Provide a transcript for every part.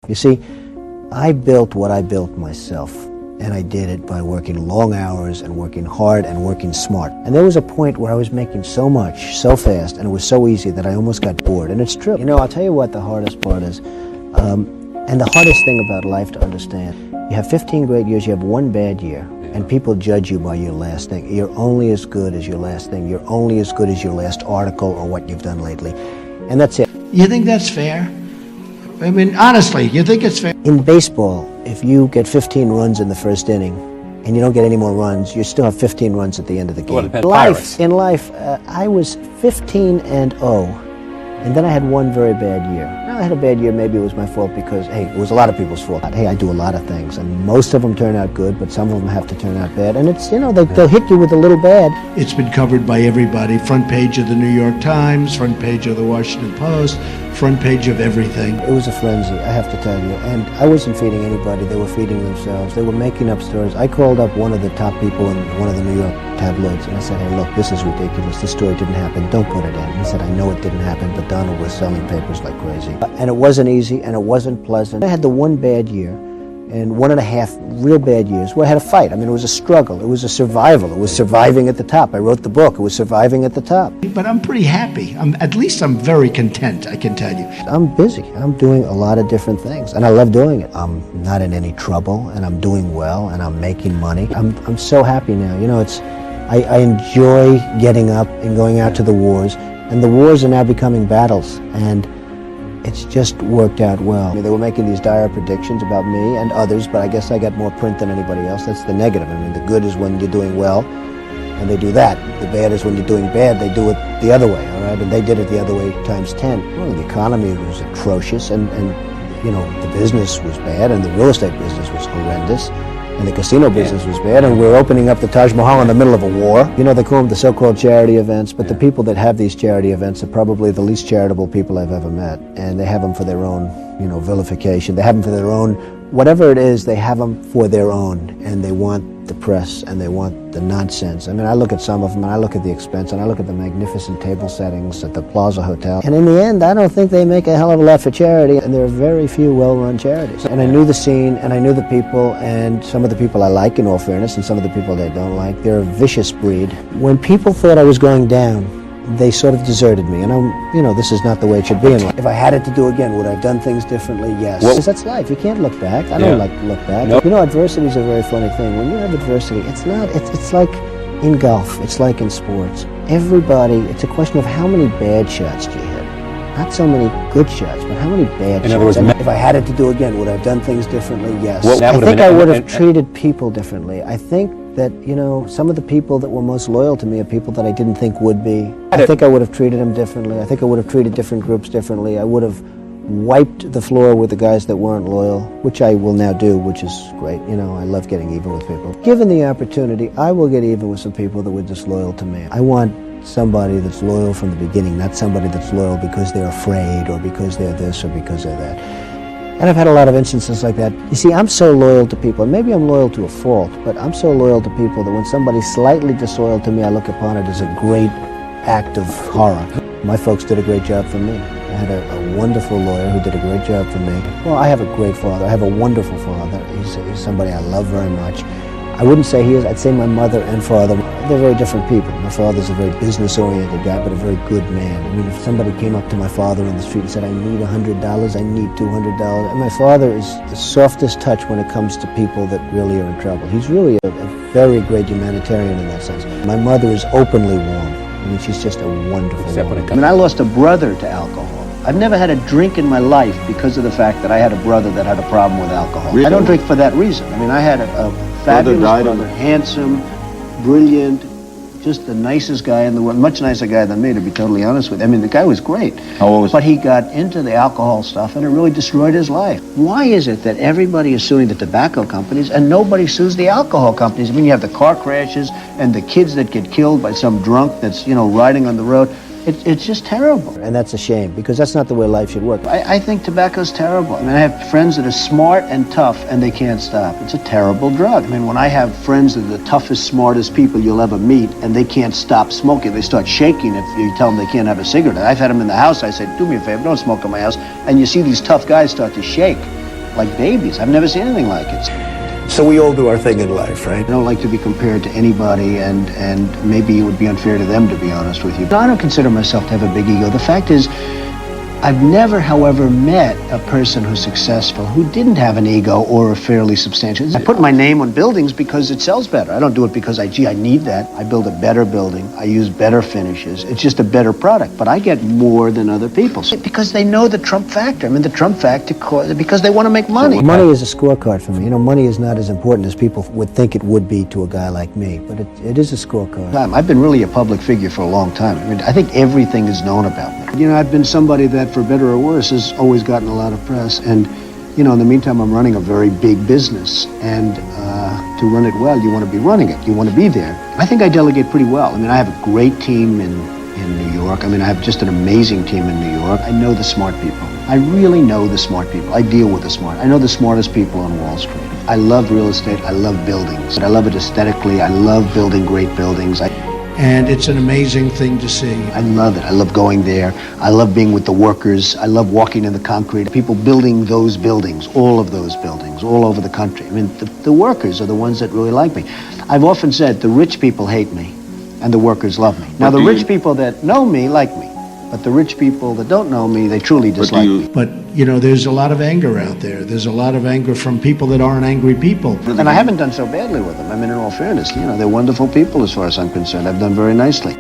You see, I built what I built myself, and I did it by working long hours and working hard and working smart. And there was a point where I was making so much, so fast, and it was so easy that I almost got bored. And it's true. You know, I'll tell you what the hardest part is, and the hardest thing about life to understand. You have 15 great years, you have one bad year, and people judge you by your last thing. You're only as good as your last thing. You're only as good as your last article or what you've done lately. And that's it. You think that's fair? I mean, honestly, you think it's fair? In baseball, if you get 15 runs in the first inning and you don't get any more runs, you still have 15 runs at the end of the game. In life, I was 15-0. And then I had one very bad year. Now I had a bad year, maybe it was my fault because, hey, it was a lot of people's fault. Hey, I do a lot of things, and most of them turn out good, but some of them have to turn out bad. And it's, you know, they'll hit you with a little bad. It's been covered by everybody. Front page of the New York Times, front page of the Washington Post, front page of everything. It was a frenzy, I have to tell you. And I wasn't feeding anybody, they were feeding themselves. They were making up stories. I called up one of the top people in one of the New York tabloids, and I said, hey, look, this is ridiculous. This story didn't happen. Don't put it in. He said, I know it didn't happen, but Donald was selling papers like crazy. And it wasn't easy, and it wasn't pleasant. I had the one bad year, and 1.5 real bad years where I had a fight. I mean, it was a struggle. It was a survival. It was surviving at the top. I wrote the book. It was surviving at the top. But I'm pretty happy. At least I'm very content, I can tell you. I'm busy. I'm doing a lot of different things, and I love doing it. I'm not in any trouble, and I'm doing well, and I'm making money. I'm so happy now. You know, I enjoy getting up and going out to the wars, and the wars are now becoming battles, and it's just worked out well. I mean, they were making these dire predictions about me and others, but I guess I got more print than anybody else. That's the negative. I mean, the good is when you're doing well, and they do that. The bad is when you're doing bad, they do it the other way, all right? And they did it the other way times 10. Well, the economy was atrocious, and you know, the business was bad, and the real estate business was horrendous. And the casino business was bad, and we're opening up the Taj Mahal in the middle of a war. You know, they call them the so-called charity events, but the people that have these charity events are probably the least charitable people I've ever met. And they have them for their own, you know, vilification. They have them for their own, whatever it is, they have them for their own. And they want the press, and they want the nonsense. I mean, I look at some of them, and I look at the expense, and I look at the magnificent table settings at the Plaza Hotel. And in the end, I don't think they make a hell of a lot for charity, and there are very few well-run charities. And I knew the scene, and I knew the people, and some of the people I like, in all fairness, and some of the people they don't like. They're a vicious breed. When people thought I was going down, they sort of deserted me, and you know, this is not the way it should be in life. If I had it to do again, would I have done things differently? Yes. Because that's life. You can't look back. I don't like to look back. Nope. You know, adversity is a very funny thing. When you have adversity, it's like in golf. It's like in sports. Everybody, it's a question of how many bad shots do you hit. Not so many good shots, but how many bad shots. In other words, if I had it to do again, would I have done things differently? Yes. Well, I think I would have treated people differently. I think that, you know, some of the people that were most loyal to me are people that I didn't think would be. I think I would have treated them differently. I think I would have treated different groups differently. I would have wiped the floor with the guys that weren't loyal, which I will now do, which is great. You know, I love getting even with people. Given the opportunity, I will get even with some people that were disloyal to me. I want somebody that's loyal from the beginning, not somebody that's loyal because they're afraid or because they're this or because they're that. And I've had a lot of instances like that. You see, I'm so loyal to people, and maybe I'm loyal to a fault, but I'm so loyal to people that when somebody's slightly disloyal to me, I look upon it as a great act of horror. My folks did a great job for me. I had a wonderful lawyer who did a great job for me. Well, I have a great father. I have a wonderful father. He's somebody I love very much. I wouldn't say he is. I'd say my mother and father, they're very different people. My father's a very business-oriented guy, but a very good man. I mean, if somebody came up to my father in the street and said, I need $100, I need $200, and my father is the softest touch when it comes to people that really are in trouble. He's really a very great humanitarian in that sense. My mother is openly warm. I mean, she's just a wonderful woman. I mean, I lost a brother to alcohol. I've never had a drink in my life because of the fact that I had a brother that had a problem with alcohol. Really? I don't drink for that reason. I mean, I had a fabulous brother, handsome, brilliant, just the nicest guy in the world, much nicer guy than me, to be totally honest with you. I mean, the guy was great. But he got into the alcohol stuff, and it really destroyed his life. Why is it that everybody is suing the tobacco companies and nobody sues the alcohol companies? I mean, you have the car crashes and the kids that get killed by some drunk that's, you know, riding on the road. It's just terrible. And that's a shame, because that's not the way life should work. I think tobacco's terrible. I mean, I have friends that are smart and tough, and they can't stop. It's a terrible drug. I mean, when I have friends that are the toughest, smartest people you'll ever meet, and they can't stop smoking, they start shaking if you tell them they can't have a cigarette. I've had them in the house. I say, do me a favor, don't smoke in my house. And you see these tough guys start to shake. like babies. I've never seen anything like it. So we all do our thing in life, right? I don't like to be compared to anybody, and maybe it would be unfair to them, to be honest with you. I don't consider myself to have a big ego. The fact is, I've never, however, met a person who's successful who didn't have an ego or a fairly substantial. I put my name on buildings because it sells better. I don't do it because I need that. I build a better building. I use better finishes. It's just a better product. But I get more than other people because they know the Trump factor. I mean, the Trump factor, because they want to make money. Money is a scorecard for me. You know, money is not as important as people would think it would be to a guy like me, but it is a scorecard. I've been really a public figure for a long time. I mean, I think everything is known about me. You know, I've been somebody that, for better or worse, has always gotten a lot of press. And, you know, in the meantime, I'm running a very big business. And to run it well, you want to be running it. You want to be there. I think I delegate pretty well. I mean, I have a great team in New York. I mean, I have just an amazing team in New York. I know the smart people. I really know the smart people. I deal with the smart. I know the smartest people on Wall Street. I love real estate. I love buildings. I love it aesthetically. I love building great buildings. And it's an amazing thing to see. I love it. I love going there. I love being with the workers. I love walking in the concrete. People building those buildings, all of those buildings, all over the country. I mean, the workers are the ones that really like me. I've often said the rich people hate me and the workers love me. Now, the rich people that know me like me, but the rich people that don't know me, they truly dislike me. But, you know, there's a lot of anger out there. There's a lot of anger from people that aren't angry people. And I haven't done so badly with them. I mean, in all fairness, you know, they're wonderful people as far as I'm concerned. I've done very nicely.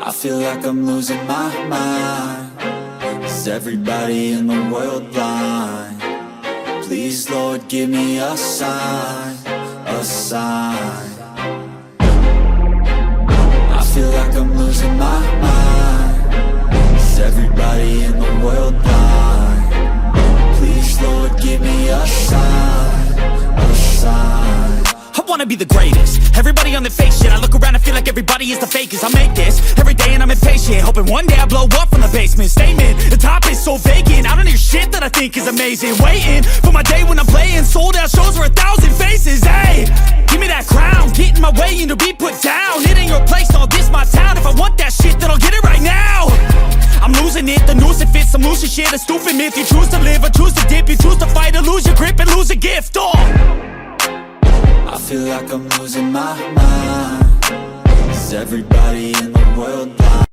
I feel like I'm losing my mind. Is everybody in the world blind? Please, Lord, give me a sign, a sign. I feel like I'm losing my mind. Is everybody in the world blind? Please, Lord, give me a sign, a sign. I wanna be the greatest. Everybody on the fake shit. I look around and feel like everybody is the fakest. I make this every day and I'm impatient, hoping one day I blow up from the basement. Statement, the top is so vacant. I don't hear shit that I think is amazing. Waiting for my day when I'm playing sold out shows for 1,000 faces. Hey, give me that crown, get in my way and to be put down. It ain't your place, no, this my town. If I want that shit, then I'll get it right now. I'm losing it, the noose it fits, some loose shit, a stupid myth. You choose to live or choose to dip, you choose to fight or lose your grip and lose a gift. Oh, I feel like I'm losing my mind. Is everybody in the world blind?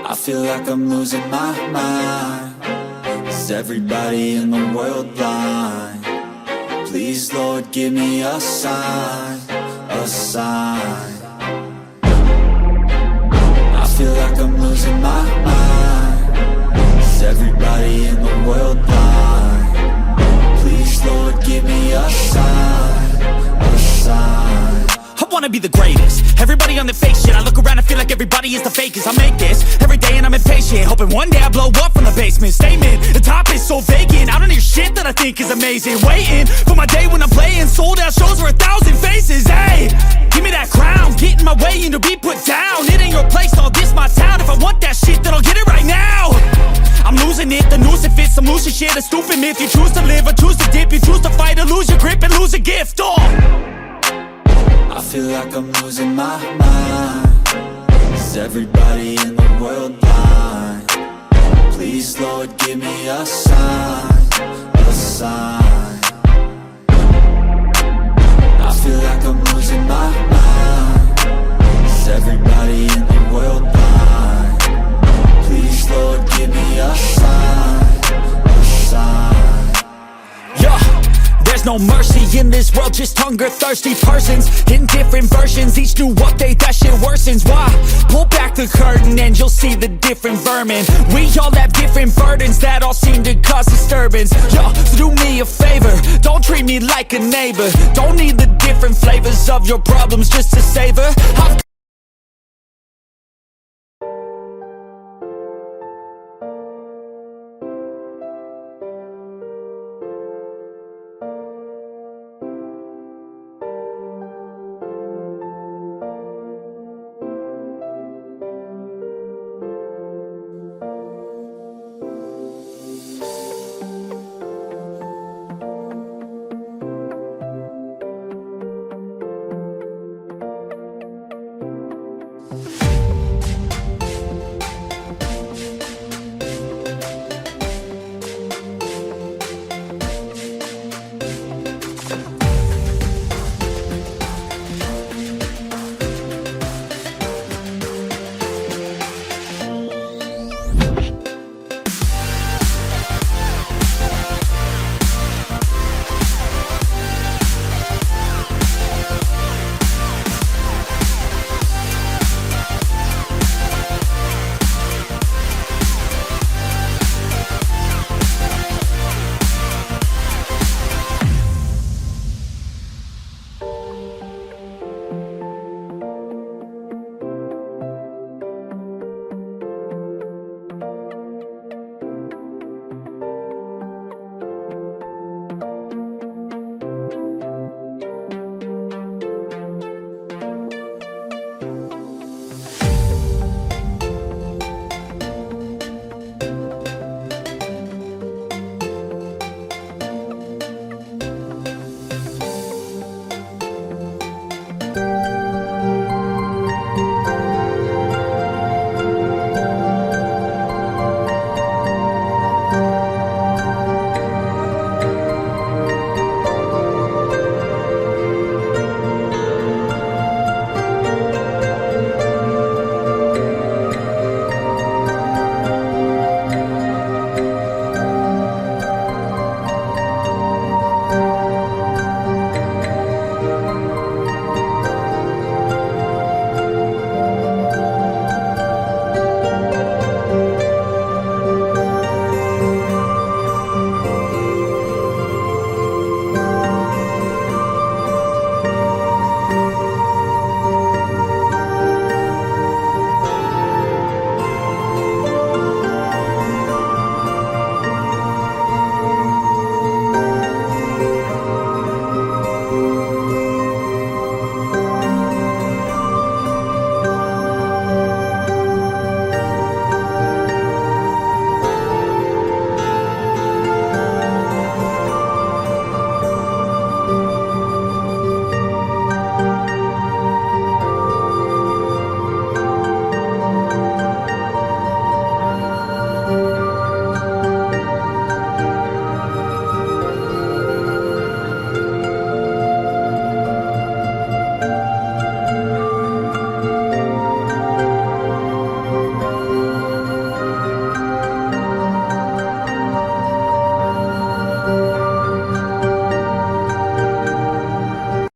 I feel like I'm losing my mind. Is everybody in the world blind? Please, Lord, give me a sign, a sign. I feel like I'm losing my mind. Is everybody in the world blind? Please, Lord, give me a sign, a sign. I wanna be the greatest. Everybody on the fake shit. I look around and feel like everybody is the fakest. I make this every day and I'm impatient, hoping one day I blow up from the basement. Statement, the top is so vacant. I don't hear shit that I think is amazing. Waiting for my day when I'm playing sold out shows for 1,000 faces. Hey, give me that crown, get in my way and to be put down. It ain't your place, no, this my town. If I want that shit, then I'll get it right now. I'm losing it, the noose it fits, some loose shit, a stupid myth. You choose to live or choose to dip, you choose to fight or lose your grip and lose a gift. Oh, I feel like I'm losing my mind. Is everybody in the world blind? Please, Lord, give me a sign, a sign. I feel like I'm losing my mind. Is everybody in the world blind? Please, Lord, give me a sign, a sign. yeah. There's no mercy in this world, just hunger-thirsty persons in different versions, each new update, that shit worsens. Why? Pull back the curtain and you'll see the different vermin. We all have different burdens that all seem to cause disturbance. Yo, so do me a favor, don't treat me like a neighbor. Don't need the different flavors of your problems just to savor. I've